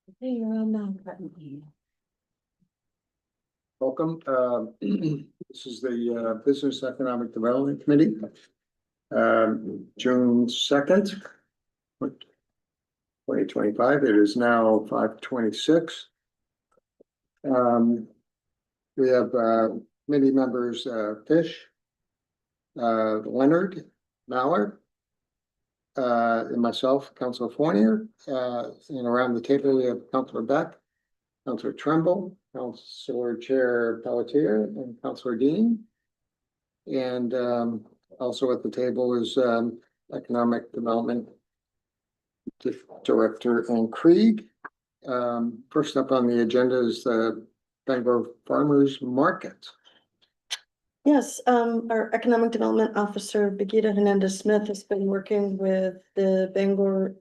Hey, you're on now, Cotton. Welcome. This is the Business Economic Development Committee. June 2nd, 2025. It is now 5:26. We have committee members Fish, Leonard, Mallard, and myself, Councilor Fournier. And around the table, we have Councilor Beck, Councilor Tremble, Councilor Chair Pelletier, and Councilor Dean. And also at the table is Economic Development Director Ann Krieg. First up on the agenda is the Bangor Farmers Market. Yes, our Economic Development Officer, Brigida Hernandez Smith, has been working with the Bangor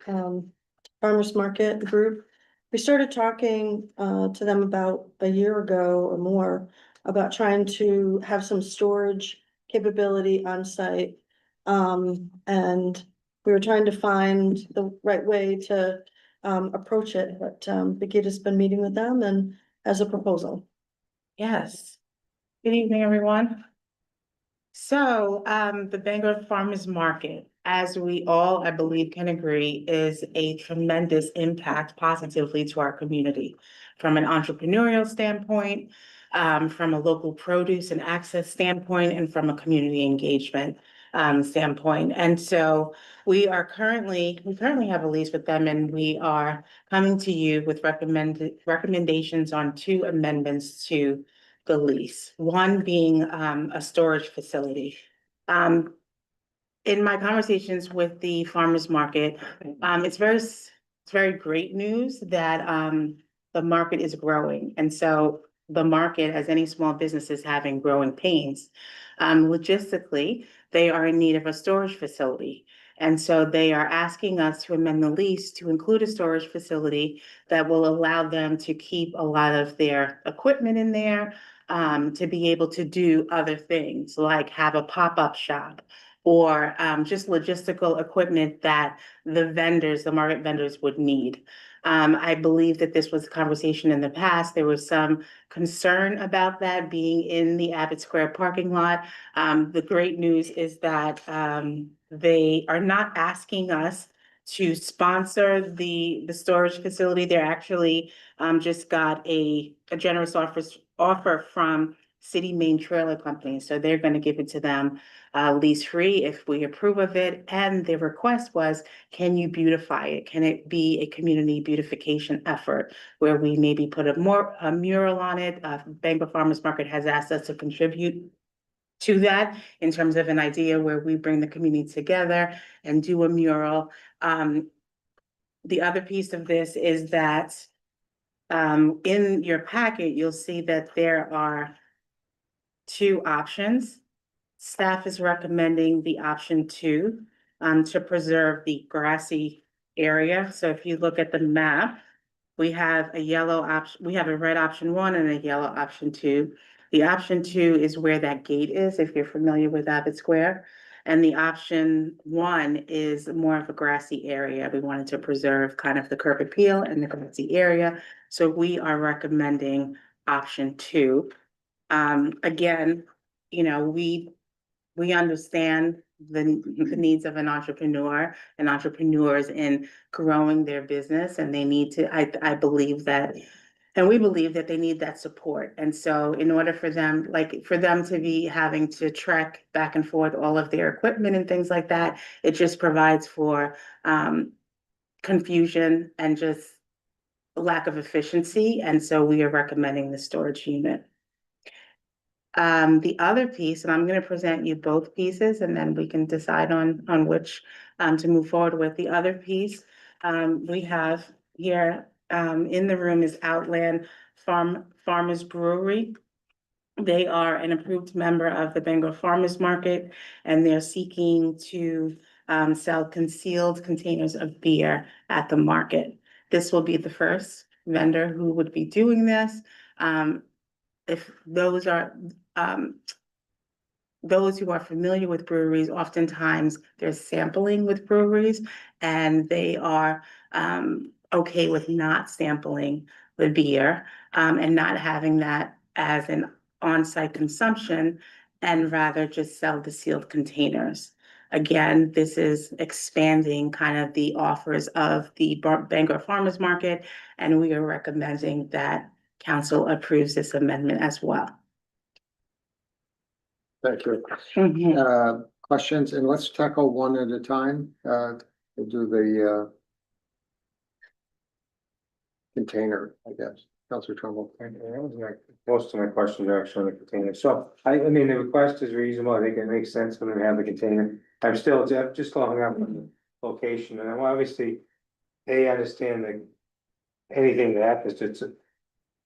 Farmers Market Group. We started talking to them about a year ago or more about trying to have some storage capability on site. And we were trying to find the right way to approach it, but Brigida's been meeting with them and has a proposal. Yes. Good evening, everyone. So, the Bangor Farmers Market, as we all, I believe, can agree, is a tremendous impact positively to our community from an entrepreneurial standpoint, from a local produce and access standpoint, and from a community engagement standpoint. And so we currently have a lease with them, and we are coming to you with recommendations on 2 amendments to the lease, one being a storage facility. In my conversations with the farmers market, it's very great news that the market is growing. And so the market, as any small business is having growing pains, logistically, they are in need of a storage facility. And so they are asking us to amend the lease to include a storage facility that will allow them to keep a lot of their equipment in there, to be able to do other things like have a pop-up shop or just logistical equipment that the market vendors would need. I believe that this was a conversation in the past. There was some concern about that being in the Abbott Square parking lot. The great news is that they are not asking us to sponsor the storage facility. They're actually just got a generous offer from City Main Trailer Company. So they're going to give it to them lease free if we approve of it. And the request was, can you beautify it? Can it be a community beautification effort where we maybe put a mural on it? Bangor Farmers Market has asked us to contribute to that in terms of an idea where we bring the community together and do a mural. The other piece of this is that in your packet, you'll see that there are 2 options. Staff is recommending the option 2 to preserve the grassy area. So if you look at the map, we have a red option 1 and a yellow option 2. The option 2 is where that gate is, if you're familiar with Abbott Square. And the option 1 is more of a grassy area. We wanted to preserve kind of the curb appeal and the grassy area. So we are recommending option 2. Again, you know, we understand the needs of an entrepreneur and entrepreneurs in growing their business, and they need to, I believe that, and we believe that they need that support. And so in order for them to be having to trek back and forth all of their equipment and things like that, it just provides for confusion and just lack of efficiency. And so we are recommending the storage unit. The other piece, and I'm going to present you both pieces, and then we can decide on which to move forward with. The other piece we have here in the room is Outland Farmers Brewery. They are an approved member of the Bangor Farmers Market, and they're seeking to sell concealed containers of beer at the market. This will be the first vendor who would be doing this. If those who are familiar with breweries, oftentimes there's sampling with breweries, and they are okay with not sampling the beer, and not having that as an on-site consumption and rather just sell the sealed containers. Again, this is expanding kind of the offers of the Bangor Farmers Market, and we are recommending that council approves this amendment as well. Thank you. Mhm. Questions, and let's tackle one at a time. We'll do the container, I guess. Counselor Trumbull. Most of my questions are actually on the container, so I mean, the request is reasonable, I think it makes sense when we have the container. I'm still just following up on the location, and I'm obviously, they understand that anything that happens, it's,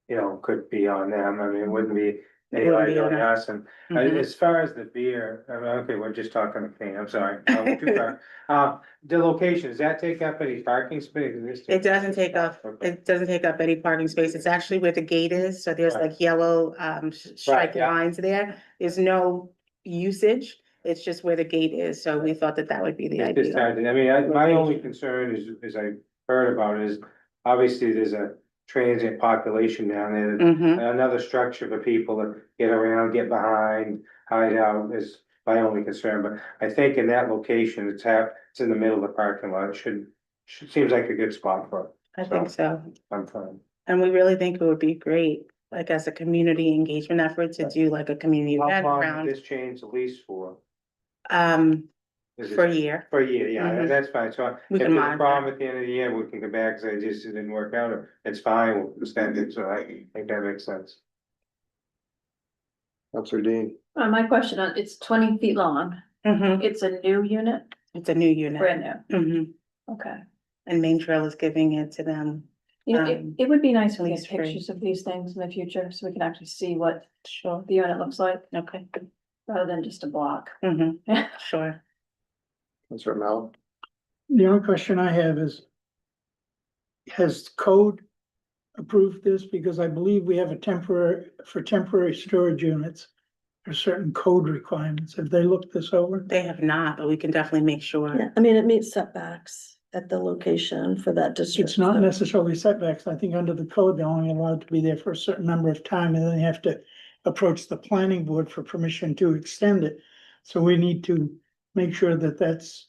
you know, could be on them, I mean, it wouldn't be any Wouldn't be on liability on us. us, and Mhm. as far as the beer, I mean, okay, we're just talking the container, I'm sorry. Too far. The location, does that take up any parking space? It doesn't take up, Okay. it doesn't take up any parking space. It's actually where the gate is. So there's Right. like yellow striped yeah. lines there. There's no usage. It's just where the gate is. So we thought that that would be the It's just idea. hard, I mean, my only concern is I heard about is, obviously, there's a transient population down there. Mhm. Another structure for people to get around, get behind, hide out is my only concern, but I think in that location, it's in the middle of the parking lot, it seems like a good spot for it. I think so. I'm fine. And we really think it would be great, like as a community engagement effort to do like a community How event long did around, this change the lease for? Is for a it year. for a year? Yeah, Mhm. that's fine, so if We there's can a monitor. problem at the end of the year, we can go back and say, just it didn't work out, or it's fine, we'll extend it, so I think that makes sense. Counselor Dean. My question on, it's 20 feet long. Mhm. It's a new unit, It's a new unit. brand new. Mhm. Okay. And Main Trail is giving it to them. You know, it would be nice if we get lease free. pictures of these things in the future, so we can actually see what Sure. the unit looks like, Okay. rather than just a block. Mhm. Sure. Counselor Mel. The only question I have is, has code approved this? Because I believe we have for temporary storage units, there's certain code requirements. Have they looked this over? They have not, but we can definitely make sure. Yeah, I mean, it meets setbacks at the location for that district. It's not so- necessarily setbacks. I think under the code, they're only allowed to be there for a certain number of time, and then they have to approach the planning board for permission to extend it. So we need to make sure that that's,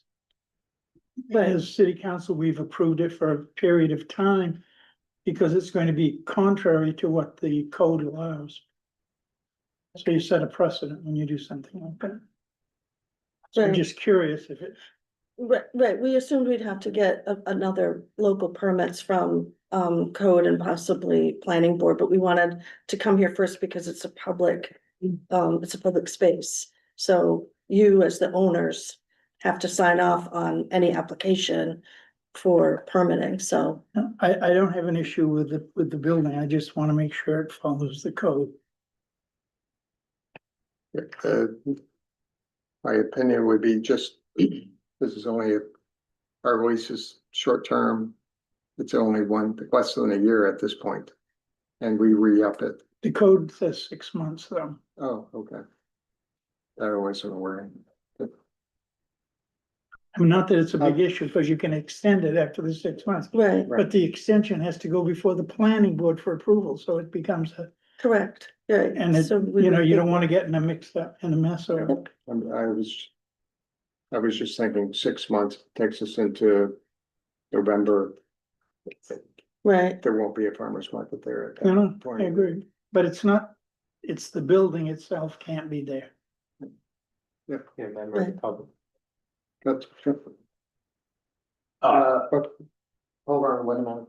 Right. as city council, we've approved it for a period of time, because it's going to be contrary to what the code allows. So you set a precedent when you do something like that. So I'm Right. just curious if it, Right, we assumed we'd have to get another local permits from code and possibly planning board, but we wanted to come here first because it's a public space. So you as the owners have to sign off on any application for permitting, so. I don't have an issue with the building. I just want to make sure it follows the code. My opinion would be just, this is only, our lease is short term. It's only less than a year at this point. And we re-up it. The code says 6 months though. Oh, okay. That always sort of worrying. I mean, not that it's a big issue, because you can extend it after the 6 months. Right, But the extension has to go before the planning board for approval, so it becomes correct, right. and it, So we you know, would you don't think- want to get in a mixed up, in a mess or. Yep. I was just thinking 6 months takes us into November. Right, There won't be a farmer's market there. at that No, point. I agree, but it's not, it's the building itself can't be there. Yeah, member of the public. That's. But, hold on, one minute.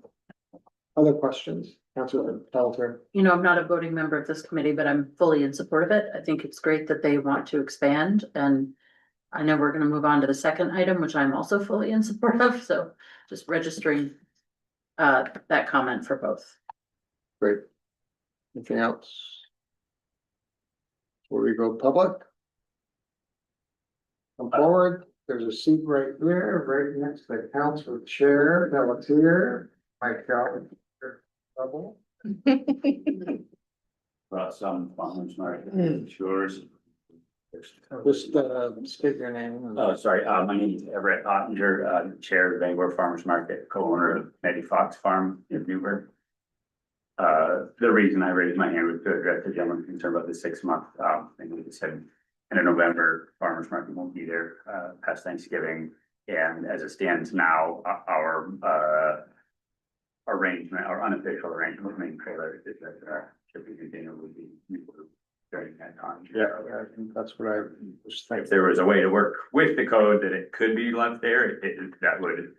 Other questions, Councilor Pelletier? You know, I'm not a voting member of this committee, but I'm fully in support of it. I think it's great that they want to expand, and I know we're gonna move on to the second item, which I'm also fully in support of, so just registering that comment for both. Great. Anything else? Before we go public? Come forward, there's a seat right there, right next to the council chair, Pelletier, Mike Calvin. Level. Brought some farmers market, yours. Just, state your name. Oh, sorry, my name is Everett Ottinger, Chair of the Bangor Farmers Market, co-owner of Nettie Fox Farm in Newburgh. The reason I raised my hand was to address the gentleman's concern about the 6 month, thing we just said. In November, farmers market won't be there, past Thanksgiving, and as it stands now, our, arrangement, our unofficial arrangement with Main Trailer is that, shipping container would be during that time. Yeah, I think that's what I was If thinking. there was a way to work with the code that it could be left there, that would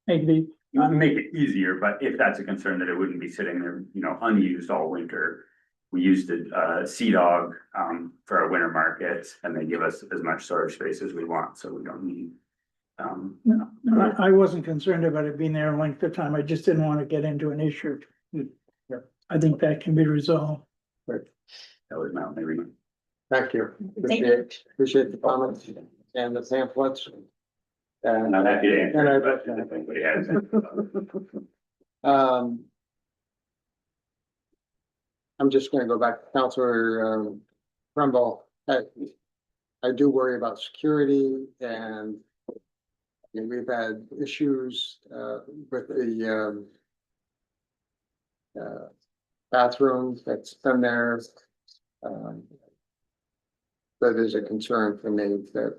Maybe, make it easier, but if that's a concern that it wouldn't be sitting there, unused all winter. We used Sea Dog for our winter markets, and they give us as much storage space as we want, so we don't need. no, I wasn't concerned about it being there a length of time. I just didn't want to get into an issue. Yeah. I think that can be resolved. That was my only reason. Thank you. Thank you. Appreciate the comments and the pamphlets. And I'm happy to And I- answer, but if anybody has. I'm just gonna go back to Counselor Trumbull. I do worry about security and we've had issues with the bathrooms that's been there. That is a concern for me that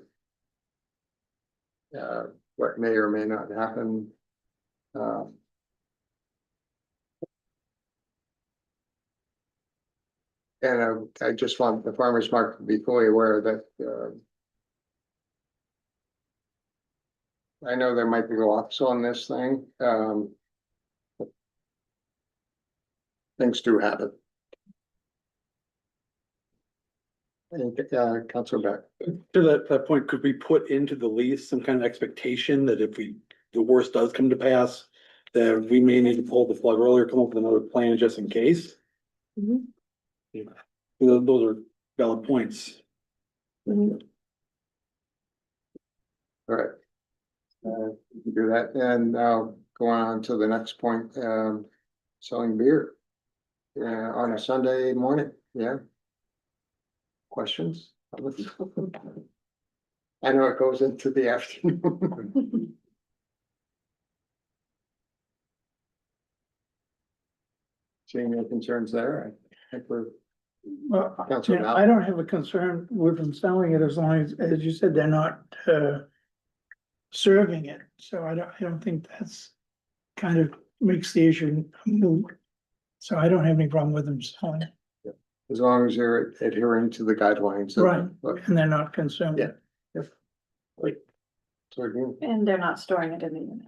what may or may not happen. And I just want the farmer's market to be fully aware that I know there might be locks on this thing. Things do happen. Councilor Beck. To that point, could we put into the lease some kind of expectation that if the worst does come to pass, that we may need to pull the plug earlier, come up with another plan just in case? Mhm. Those are valid points. Mhm. All right. We can do that, and now going on to the next point, selling beer. On a Sunday morning, yeah. Questions? I know it goes into the afternoon. Seeing no concerns there, I think we're, Well, Councilor yeah, Mal. I don't have a concern with them selling it as long as you said, they're not serving it. So I don't think that's kind of makes the issue moot. So I don't have any problem with them selling it. as long as you're adhering to the guidelines. of- Right. of- And they're not consuming. Yeah. So again, And they're not storing it in the unit.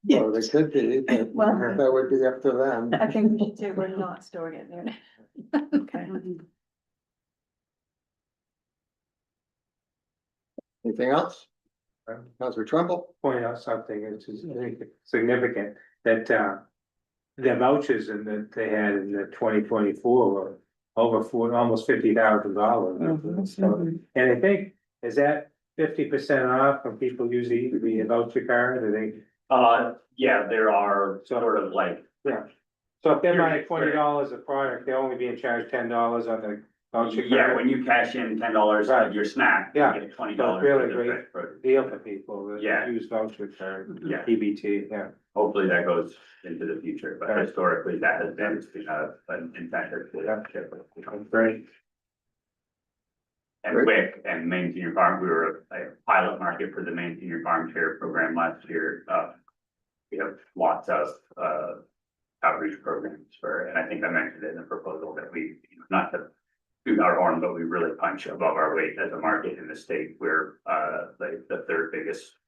well, they could be, but Well- that would be up to them. I think we should say we're not storing it in the unit. Okay. Anything else? Councilor Trumbull? Point out something, which is I think significant, that the vouchers and that they had in the 2024 were over almost $50,000. And I think, is that 50% off when people use the voucher card, or they? Yeah, there are sort of like, Yeah. So if they're buying Right. $20 a product, they're only being charged $10 on the voucher card. yeah, when you cash in $10 of your snack, you Yeah. get $20. So it's really for the great. product. Deal for people that Yeah. use voucher card, Yeah. EBT, yeah. Hopefully that goes into the future, but Right. historically that has been an incentive Yeah. to. Great. And Great. WIC and Maine Senior Farm, we were a pilot market for the Maine Senior Farm Share Program last year. We have lots of outreach programs and I think I mentioned it in the proposal that we, not to toot our horn, but we really punch above our weight as a market in the state. We're like the third biggest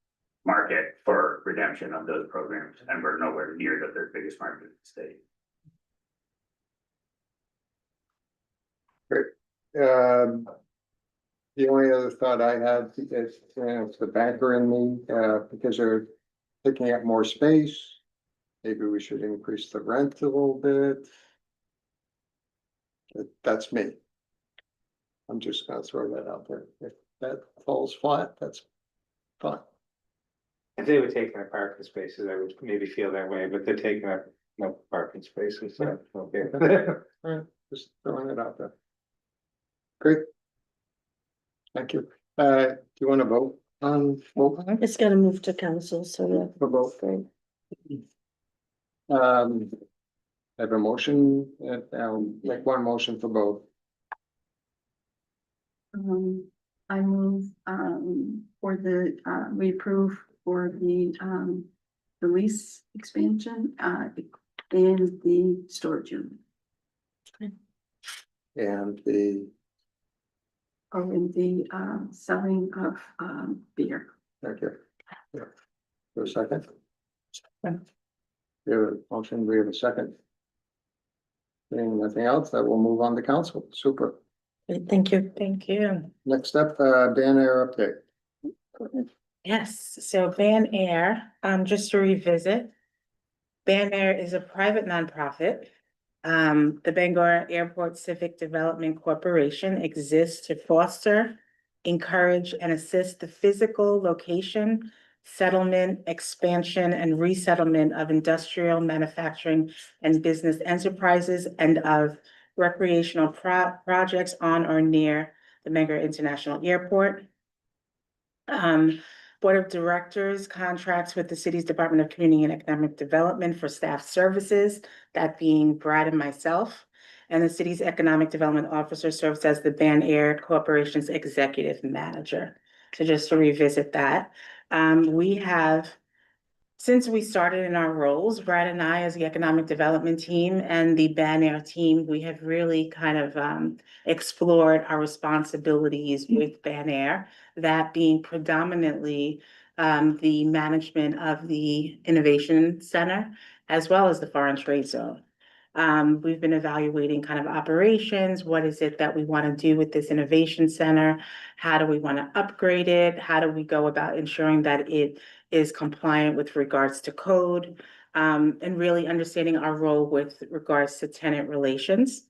market for redemption of those programs, and we're nowhere near the third biggest market in the state. The only other thought I had is, it's the banker in me, because they're picking up more space. Maybe we should increase the rent a little bit. That's me. I'm just gonna throw that out there. If that falls flat, that's fine. If they were taking up parking spaces, I would maybe feel that way, but they're taking up no parking spaces, so, okay. Alright, just throwing it out there. Great, Thank you. Do you want to vote on both? It's gotta move to council, so yeah. For both, great. I have a motion, make one motion for both. I move, for the, we approve for the lease expansion, in the storage unit, And the, or in the, selling of, beer. thank you. Yeah. For a second? We have a motion, we have a second. Seeing nothing else, that will move on to council. Super. Great, thank you. Thank you. Next up, Dan Air update. Yes, so Ban Air, just to revisit. Ban Air is a private nonprofit. The Bangor Airport Civic Development Corporation exists to foster, encourage, and assist the physical location, settlement, expansion, and resettlement of industrial, manufacturing, and business enterprises and of recreational projects on or near the Bangor International Airport. Board of Directors contracts with the city's Department of Community and Economic Development for staff services, that being Brad and myself. And the city's Economic Development Officer serves as the Ban Air Corporation's Executive Manager. So just to revisit that, we have, since we started in our roles, Brad and I, as the Economic Development team and the Ban Air team, we have really kind of explored our responsibilities with Ban Air, that being predominantly the management of the Innovation Center, as well as the Foreign Trade Zone. We've been evaluating kind of operations. What is it that we want to do with this Innovation Center? How do we want to upgrade it? How do we go about ensuring that it is compliant with regards to code? And really understanding our role with regards to tenant relations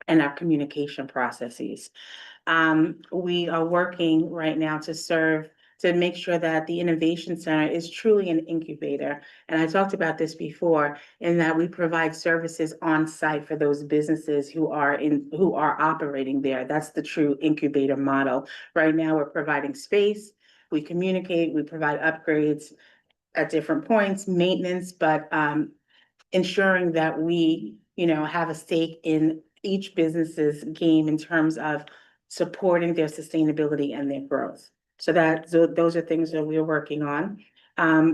and our communication processes. We are working right now to make sure that the Innovation Center is truly an incubator. And I talked about this before, in that we provide services on site for those businesses who are operating there. That's the true incubator model. Right now, we're providing space, we communicate, we provide upgrades at different points, maintenance, but ensuring that we, have a stake in each business's game in terms of supporting their sustainability and their growth. So those are things that we're working on.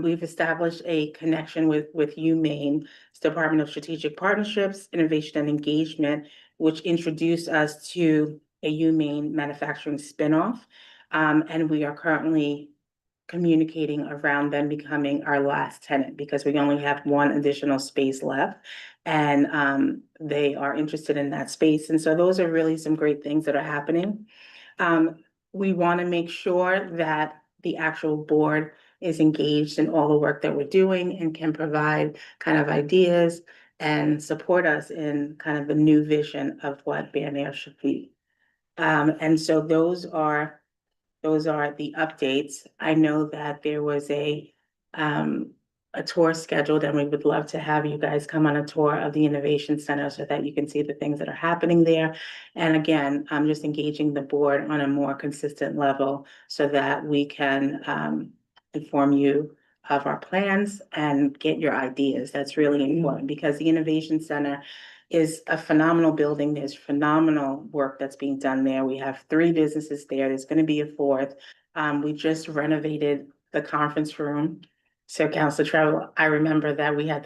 We've established a connection with UMaine, Department of Strategic Partnerships, Innovation and Engagement, which introduced us to a UMaine manufacturing spinoff. And we are currently communicating around them becoming our last tenant, because we only have one additional space left. And they are interested in that space. And so those are really some great things that are happening. We want to make sure that the actual board is engaged in all the work that we're doing and can provide kind of ideas and support us in kind of the new vision of what Ban Air should be. And so those are the updates. I know that there was a tour scheduled, and we would love to have you guys come on a tour of the Innovation Center so that you can see the things that are happening there. And again, I'm just engaging the board on a more consistent level so that we can inform you of our plans and get your ideas. That's really important, because the Innovation Center is a phenomenal building. There's phenomenal work that's being done there. We have 3 businesses there. There's going to be a 4th. We just renovated the conference room. So Council Travel, I remember that we had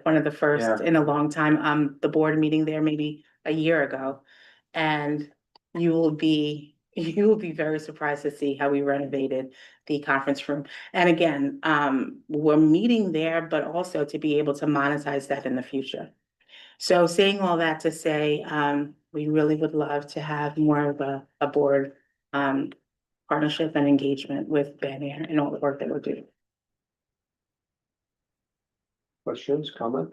one of the first in a long time, the board meeting there maybe a year ago. And you will be very surprised to see how we renovated the conference room. And again, we're meeting there, but also to be able to monetize that in the future. So saying all that to say, we really would love to have more of a board partnership and engagement with Ban Air and all the work that we're doing. Questions, comment?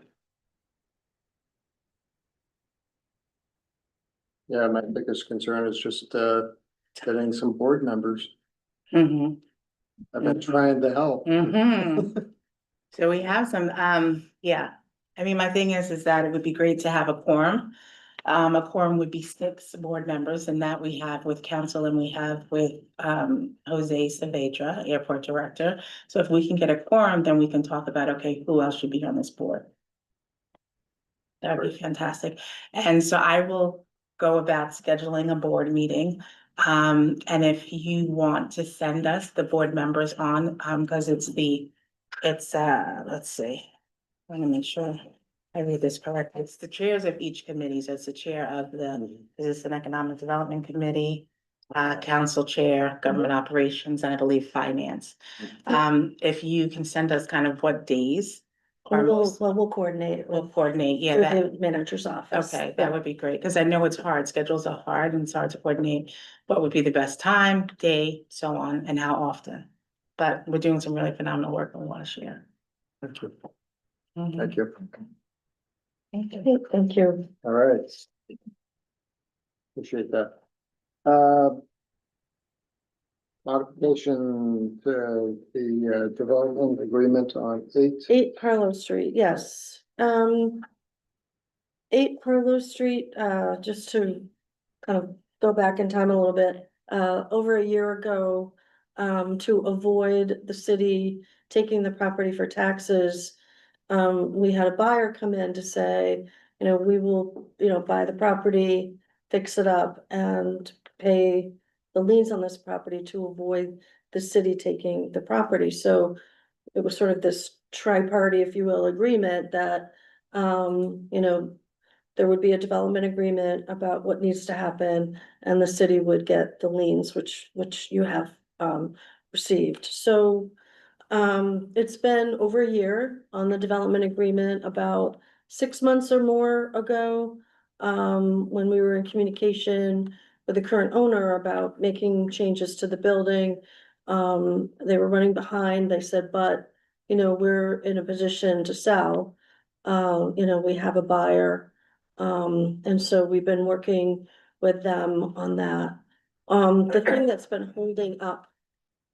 Yeah, my biggest concern is just getting some board members. Mhm. I've been trying to help. So we have some, I mean, my thing is that it would be great to have a quorum. A quorum would be 6 board members, and that we have with council and we have with Jose Saavedra, airport director. So if we can get a quorum, then we can talk about, okay, who else should be on this board? That would be fantastic. And so I will go about scheduling a board meeting. And if you want to send us the board members on, because let's see. I want to make sure I read this correctly. It's the chairs of each committee. So it's the chair of the Business and Economic Development Committee, council chair, government operations, and I believe finance. If you can send us kind of what days. are most- We'll coordinate it We'll with coordinate, yeah, through that, the manager's office. okay, that would be great, because I know it's hard, schedules are hard and it's hard to coordinate. What would be the best time, day, so on, and how often? But we're doing some really phenomenal work and we want to share. Thank you. Mhm. Thank you. Thank you. Thank you. All right. Appreciate that. Modification to the development agreement on 8 Parlow Street, yes. 8 Parlow Street, just to kind of go back in time a little bit, over a year ago, to avoid the city taking the property for taxes, we had a buyer come in to say, you know, we will, you know, buy the property, fix it up and pay the liens on this property to avoid the city taking the property. So it was sort of this tri-party, if you will, agreement that, you know, there would be a development agreement about what needs to happen and the city would get the liens, which you have, received. So, it's been over a year on the development agreement. About 6 months or more ago, when we were in communication with the current owner about making changes to the building. They were running behind. They said, but, you know, we're in a position to sell. You know, we have a buyer. And so we've been working with them on that. The thing that's been holding up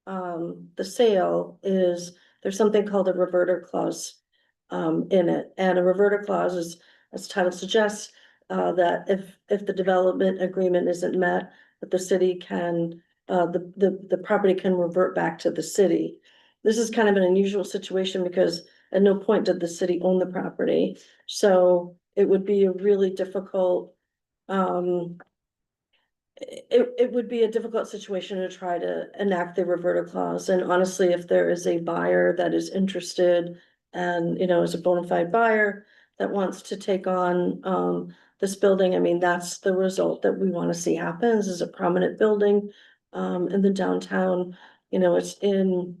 the sale is there's something called a reverter clause in it, and a reverter clause is, as the title suggests, that if the development agreement isn't met, that the city can, the property can revert back to the city. This is kind of an unusual situation because at no point did the city own the property, so it would be a really difficult, it would be a difficult situation to try to enact the reverter clause, and honestly, if there is a buyer that is interested and, you know, is a bona fide buyer that wants to take on, this building, I mean, that's the result that we want to see happen. This is a prominent building, in the downtown, you know, it's in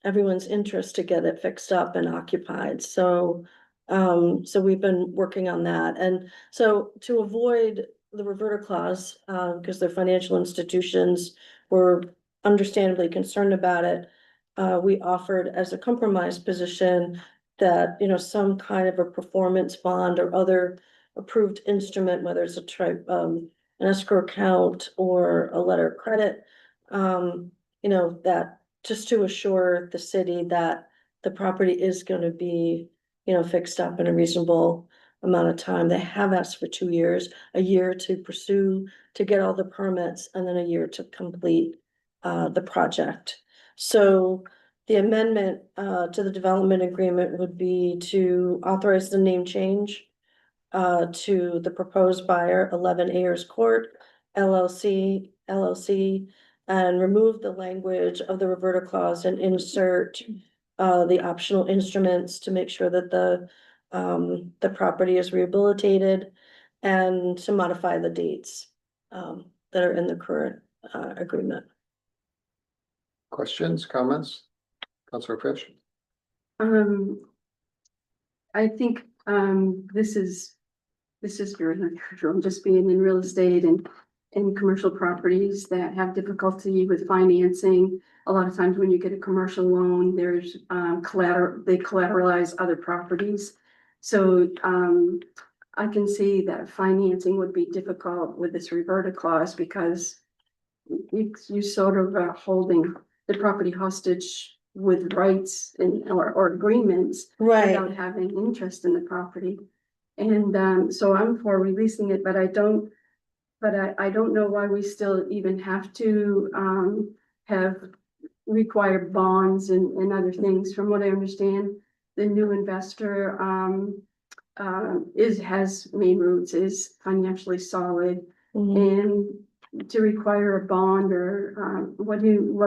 everyone's interest to get it fixed up and occupied, so, so we've been working on that, and so to avoid the reverter clause, because the financial institutions were understandably concerned about it. We offered as a compromise position that, you know, some kind of a performance bond or other approved instrument, whether it's an escrow account or a letter of credit. You know, that just to assure the city that the property is gonna be, you know, fixed up in a reasonable amount of time. They have asked for 2 years, a year to pursue, to get all the permits, and then a year to complete the project. So the amendment to the development agreement would be to authorize the name change to the proposed buyer, 11 Ayers Court LLC, and remove the language of the reverter clause and insert the optional instruments to make sure that the property is rehabilitated and to modify the dates that are in the current agreement. questions, comments? Councilor Fish? I think, this is very unusual, just being in real estate and in commercial properties that have difficulty with financing. A lot of times when you get a commercial loan, there's, they collateralize other properties. So, I can see that financing would be difficult with this reverter clause because you sort of are holding the property hostage with rights and, or agreements without having interest in the property. And so I'm for releasing it, but I don't know why we still even have to have require bonds and other things. From what I understand, the new investor has main roots, is financially solid. Mhm. And to require a bond or what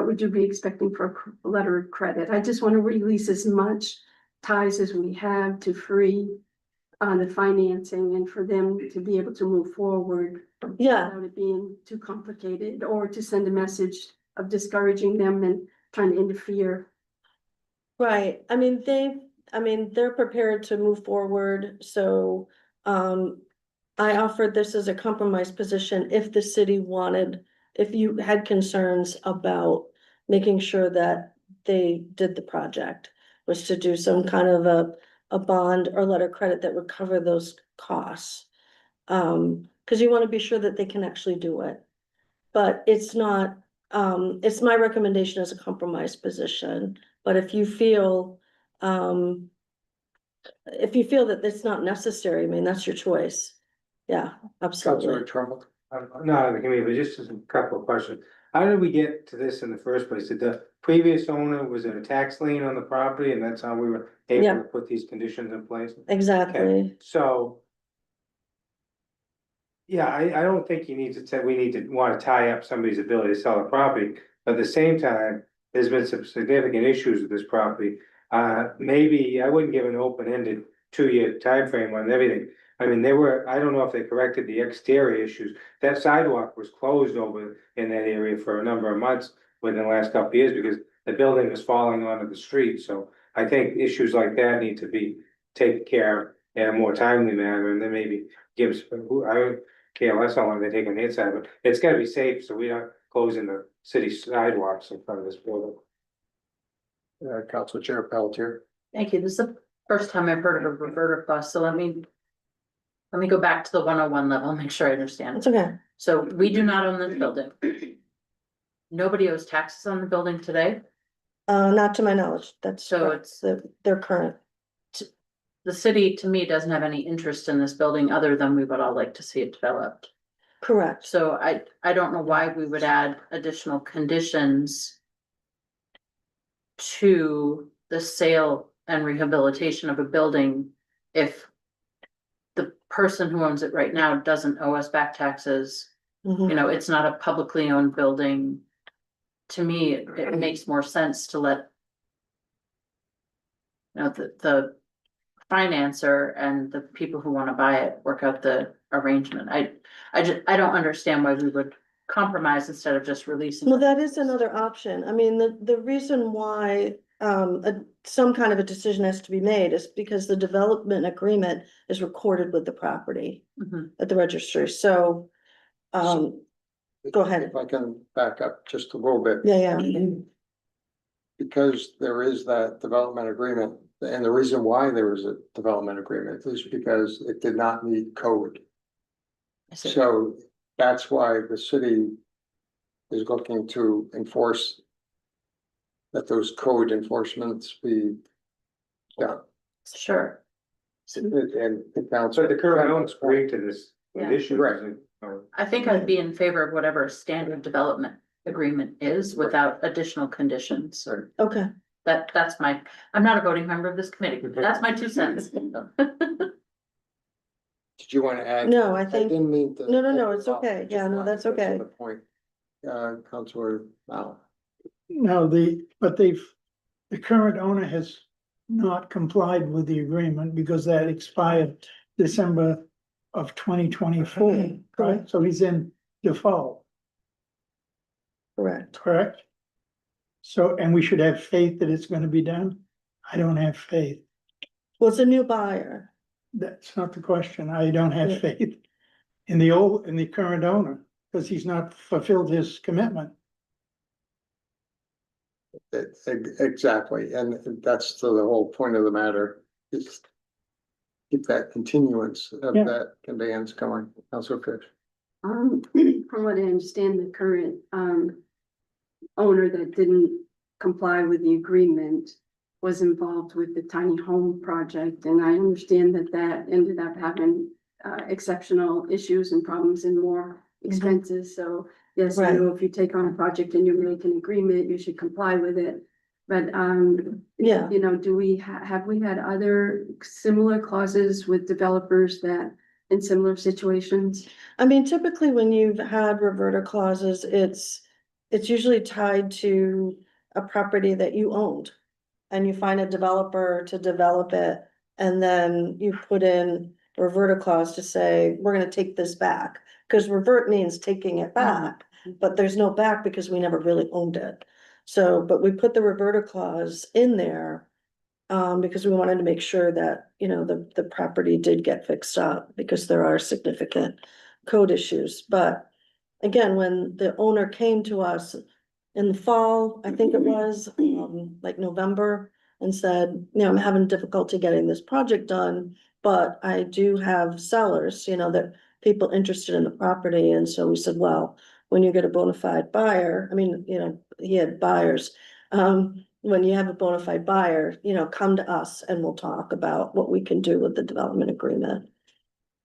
would you be expecting for a letter of credit? I just want to release as much ties as we have to free the financing and for them to be able to move forward Yeah, without it being too complicated or to send a message of discouraging them and trying to interfere. right. They're prepared to move forward, so, I offered this as a compromise position if the city wanted, if you had concerns about making sure that they did the project, was to do some kind of a bond or letter of credit that would cover those costs. Cause you wanna be sure that they can actually do it. But it's not, it's my recommendation as a compromise position, but if you feel, that it's not necessary, I mean, that's your choice. Yeah, Counselor absolutely. Trumbull. I'm not on the committee, but just a couple of questions. How did we get to this in the first place? Did the previous owner, was it a tax lien on the property and that's how we were able Yeah. to put these conditions in place? Exactly. So. Yeah, I don't think you need to say, we need to wanna tie up somebody's ability to sell a property, but at the same time, there's been some significant issues with this property. Maybe I wouldn't give an open-ended 2-year timeframe on everything. I mean, I don't know if they corrected the exterior issues. That sidewalk was closed over in that area for a number of months within the last couple of years because the building was falling onto the street, so I think issues like that need to be taken care of in a more timely manner, and then maybe gives, KLS on when they take an inside, but it's gotta be safe, so we aren't closing the city sidewalks in front of this building. Council Chair Pelletier. Thank you. This is the first time I've heard of a reverter bus, so let me go back to the 101 level, make sure I understand. It's okay. So we do not own this building. Nobody owes taxes on the building today. Not to my knowledge, that's So correct. They're current. The city, to me, doesn't have any interest in this building other than we would all like to see it developed. Correct. So I don't know why we would add additional conditions to the sale and rehabilitation of a building if the person who owns it right now doesn't owe us back taxes. Mhm. You know, it's not a publicly owned building. To me, it makes more sense to let the financer and the people who want to buy it work out the arrangement. I don't understand why we would compromise instead of just releasing. Well, that is another option. I mean, the reason why some kind of a decision has to be made is because the development agreement is recorded with the property Mhm. at the registry, so. Go ahead. If I can back up just a little bit. Yeah, yeah. Because there is that development agreement, and the reason why there was a development agreement is because it did not meet code. I see. So that's why the city is looking to enforce that those code enforcements be done. Sure. And the So council. the current owners agreed to this Yeah. issue. Right. I think I'd be in favor of whatever standard development agreement is without additional conditions or Okay, that's I'm not a voting member of this committee. That's my 2 cents. Did you want to add? no, I I think, didn't mean to. No, it's okay. Yeah, no, that's to okay. the point. Councilor Mao. No, but the current owner has not complied with the agreement because that expired December of 2024, right? So he's in default, Correct. correct? So, and we should have faith that it's gonna be done? I don't have faith. Well, it's a new buyer. That's not the question. I don't Yeah. have faith in the current owner, because he's not fulfilled his commitment. Exactly, and that's the whole point of the matter, is keep that continuance of Yeah. that conveyance going. Councilor Fish. From what I understand, the current owner that didn't comply with the agreement was involved with the tiny home project, and I understand that that ended up having exceptional issues and problems and more expenses, so yes, I know if you take on a project and you make an agreement, you should comply with it. But, Yeah, you know, do we have we had other similar clauses with developers that in similar situations? I mean, typically when you've had reverter clauses, it's usually tied to a property that you owned. And you find a developer to develop it, and then you put in a reverter clause to say, we're gonna take this back. Cause revert means taking it back, but there's no back because we never really owned it. So, but we put the reverter clause in there. Because we wanted to make sure that, you know, the property did get fixed up, because there are significant code issues, but. Again, when the owner came to us in the fall, I think it was, like November, and said, you know, I'm having difficulty getting this project done, but I do have sellers, you know, that people interested in the property, and so we said, well, when you get a bona fide buyer, I mean, you know, he had buyers. When you have a bona fide buyer, you know, come to us and we'll talk about what we can do with the development agreement.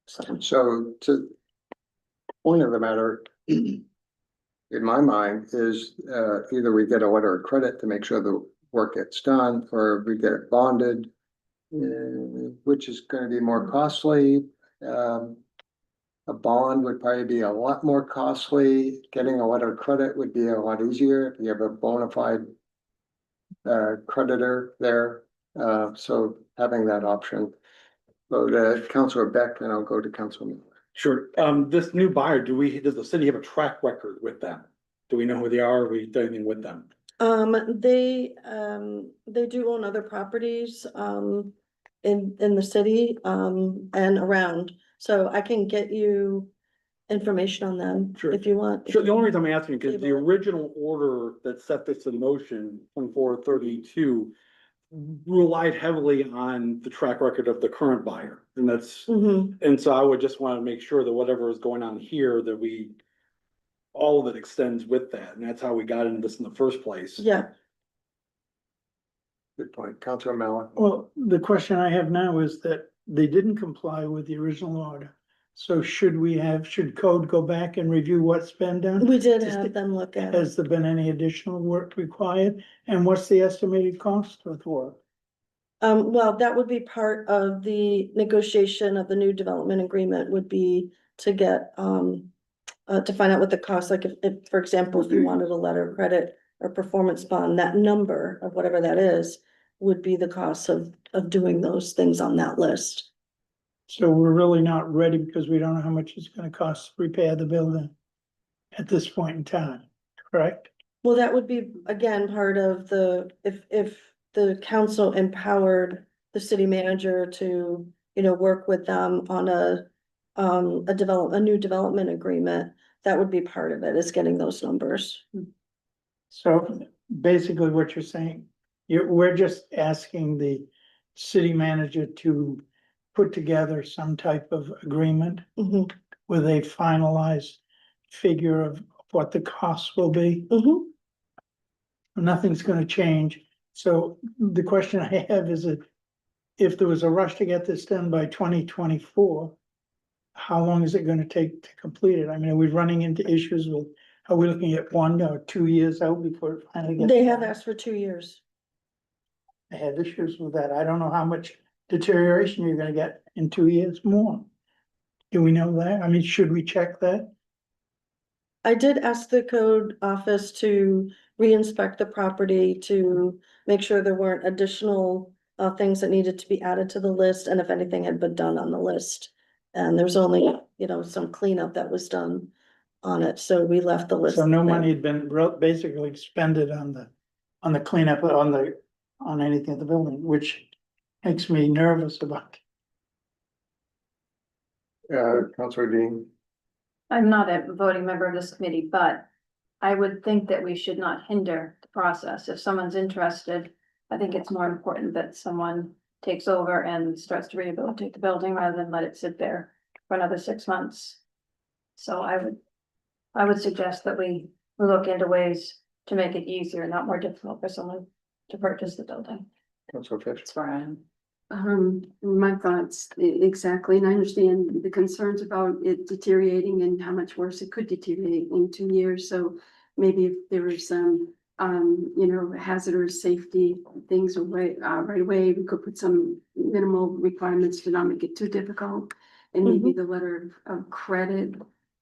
So to point of the matter, in my mind, is either we get a letter of credit to make sure the work gets done, or we get it bonded, which is gonna be more costly. A bond would probably be a lot more costly. Getting a letter of credit would be a lot easier if you have a bona fide creditor there. So having that option. Go to Councilor Beck, and I'll go to Councilman. Sure, this new buyer, does the city have a track record with them? Do we know who they are? Have we done anything with them? They do own other properties, in the city, and around, so I can get you information on them Sure. if you want. Sure, the only reason I'm asking, because the original order that set this in motion, 2432, relied heavily on the track record of the current buyer, and that's, Mhm. and so I would just want to make sure that whatever is going on here, that all of it extends with that, and that's how we got into this in the first place. Yeah, Good point. Councilor Mallon. Well, the question I have now is that they didn't comply with the original order. So should code go back and review what's been done? we did Just- have them look at it. Has there been any additional work required? And what's the estimated cost of the work? Well, that would be part of the negotiation of the new development agreement, would be to get, to find out what the cost, like if, for example, if you wanted a letter of credit or performance bond, that number of whatever that is would be the cost of doing those things on that list. So we're really not ready because we don't know how much it's gonna cost to repair the building at this point in time, correct? Well, that would be, again, part of the, if the council empowered the city manager to, you know, work with them on a new development agreement, that would be part of it, is getting those numbers. So basically what you're saying, we're just asking the city manager to put together some type of agreement Mhm, with a finalized figure of what the costs will be. mhm. Nothing's gonna change. So the question I have is that if there was a rush to get this done by 2024, how long is it gonna take to complete it? I mean, are we running into issues with, are we looking at 1 or 2 years out before it finally gets? They have done? asked for 2 years. I had issues with that. I don't know how much deterioration you're gonna get in 2 years more. Do we know that? I mean, should we check that? I did ask the code office to re-inspect the property to make sure there weren't additional things that needed to be added to the list, and if anything had been done on the list. And there's only, you know, some cleanup that was done on it, so we left the list. So no there. money had been basically expended on the cleanup, on anything at the building, which makes me nervous about. Councilor Dean. I'm not a voting member of this committee, but I would think that we should not hinder the process. If someone's interested, I think it's more important that someone takes over and starts to rehabilitate the building rather than let it sit there for another 6 months. So I would suggest that we look into ways to make it easier, not more difficult for someone to purchase the building. Councilor Fish. That's where I am. My thoughts, exactly, and I understand the concerns about it deteriorating and how much worse it could deteriorate in 2 years, so maybe if there is some, you know, hazardous safety things right away, we could put some minimal requirements to not make it too difficult. And maybe the letter of credit,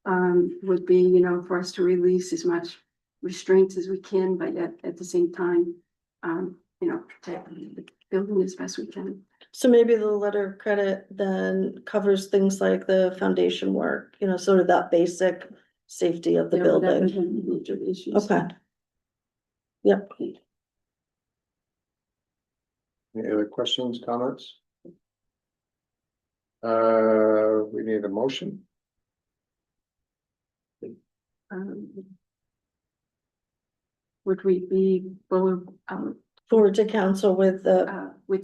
would be, you know, for us to release as much restraints as we can, but yet at the same time, you know, protect the building as best we can. So maybe the letter of credit then covers things like the foundation work, you know, sort of that basic safety of the Yeah, without building. any major issues. Okay. Yep. Any other questions, comments? We need a motion. Would we be, well, Forward to council with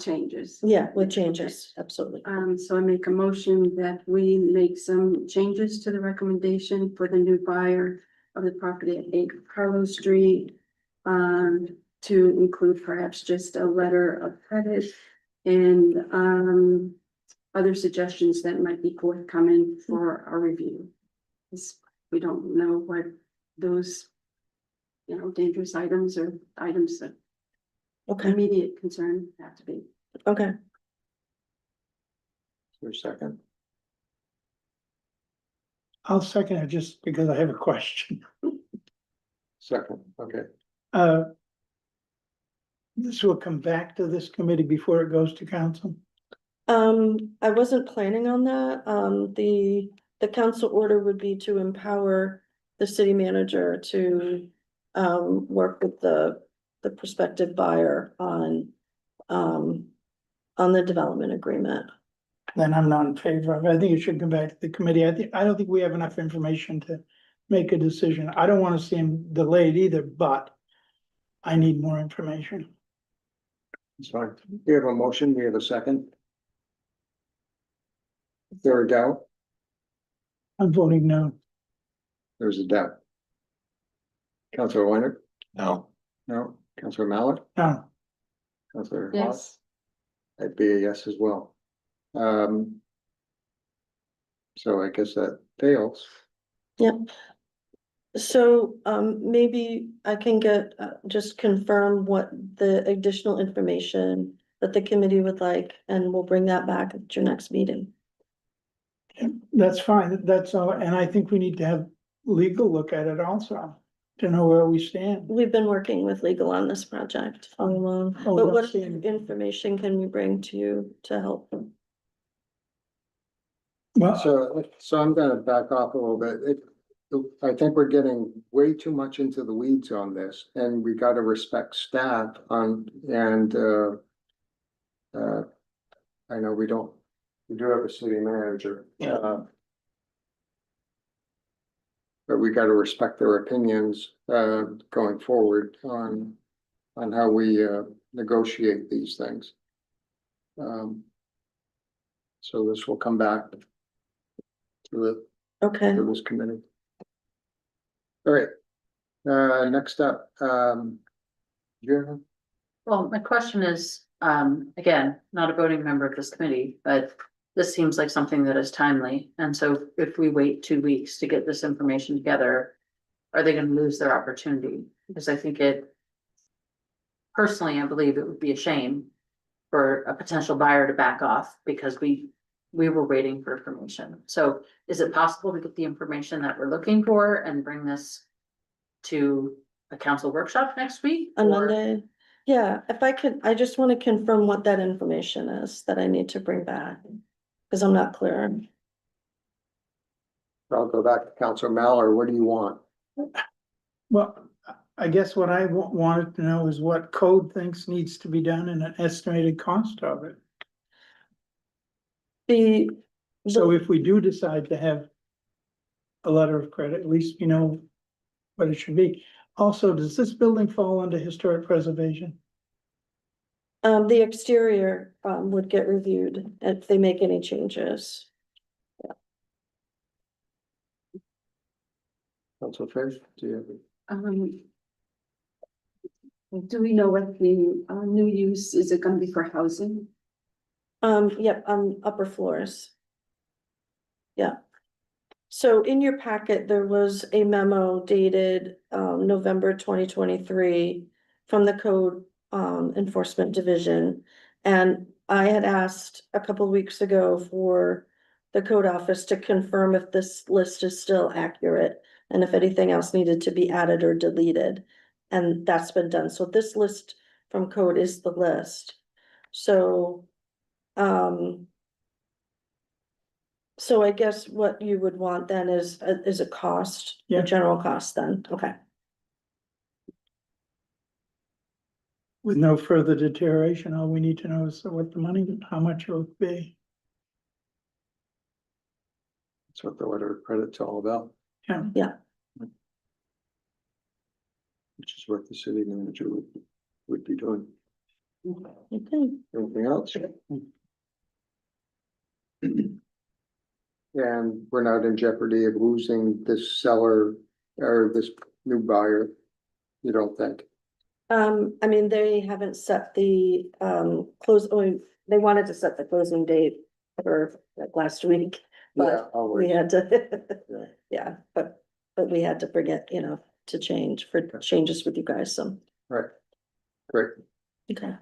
changes? yeah, with changes, absolutely. So I make a motion that we make some changes to the recommendation for the new buyer of the property at 8 Carlos Street. To include perhaps just a letter of credit and, other suggestions that might be forthcoming for our review. 'Cause we don't know what those, you know, dangerous items or items that Okay, immediate concern have to be. okay. For a second. I'll second it just because I have a question. Second, okay. This will come back to this committee before it goes to council. I wasn't planning on that. The council order would be to empower the city manager to work with the prospective buyer on the development agreement. Then I'm not in favor of it. I think it should come back to the committee. I don't think we have enough information to make a decision. I don't want to see him delayed either, but I need more information. It's fine. We have a motion, we have a second. Is there a doubt? I'm voting no. There's a doubt. Councilor Weiner? No. No. Councilor Mallett? No, Councilor Hawes? Yes. I'd be a yes as well. So I guess that fails. Yep. So maybe I can get just confirm what the additional information that the committee would like, and we'll bring that back at your next meeting. that's fine. That's all. And I think we need to have legal look at it also to know where we stand. We've been working with legal on this project all along, Oh, but what outstanding. information can we bring to you to help? Well, So I'm gonna back off a little bit. I think we're getting way too much into the weeds on this, and we gotta respect staff and I know we do have a city manager. But we gotta respect their opinions, going forward on how we, negotiate these things. So this will come back to Okay, this committee. All right, next up, Jim, Well, my question is, again, not a voting member of this committee, but this seems like something that is timely. And so if we wait 2 weeks to get this information together, are they gonna lose their opportunity? Because I think personally, I believe it would be a shame for a potential buyer to back off because we were waiting for information. So is it possible to get the information that we're looking for and bring this to a council workshop next week? on or- Monday. Yeah, if I could, I just want to confirm what that information is that I need to bring back. Because I'm not clear. I'll go back to Councilor Mallor. What do you want? well, I guess what I wanted to know is what code thinks needs to be done and an estimated cost of it. So if we do decide to have a letter of credit, at least we know what it should be. Also, does this building fall under historic preservation? The exterior would get reviewed if they make any changes. Councilor Fish, do you have? Do we know what the new use, is it gonna be for housing? Yep, on upper floors. Yeah. So in your packet, there was a memo dated November 2023 from the Code Enforcement Division. And I had asked a couple of weeks ago for the code office to confirm if this list is still accurate and if anything else needed to be added or deleted. And that's been done. So this list from code is the list. So so I guess what you would want then is a cost, Yeah. a general cost then, okay. With no further deterioration, all we need to know is what the money, how much it will be. That's what the letter of credit's all about, Yeah, which is what the city manager would be doing. Okay. Anything else? And we're not in jeopardy of losing this seller or this new buyer, you don't think? I mean, they haven't set the they wanted to set the closing date for like last week. But always. we had to, Yeah. yeah, but we had to forget, you know, to change for changes with you guys, so, Right, great. okay.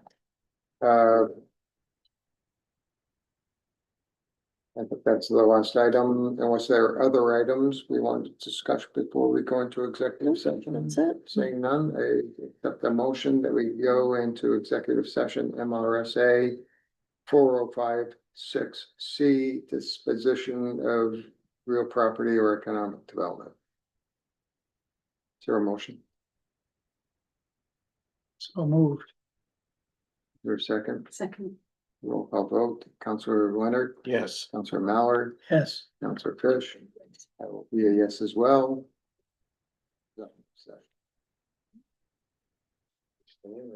I think that's the last item, unless there are other items we want to discuss before we go into executive session. That's it. Saying none, I accept the motion that we go into executive session, MRSA 4056C, disposition of real property or economic development. Is there a motion? so moved. Is there a second? Second. Roll call vote, Counselor Leonard, Yes. Counselor Mallard, Yes. Counselor Fish. I will be a yes as well.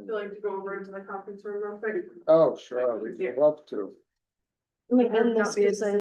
like to go over into the conference room real quick? Oh, sure, we'd love to. Let me end this, 'cause I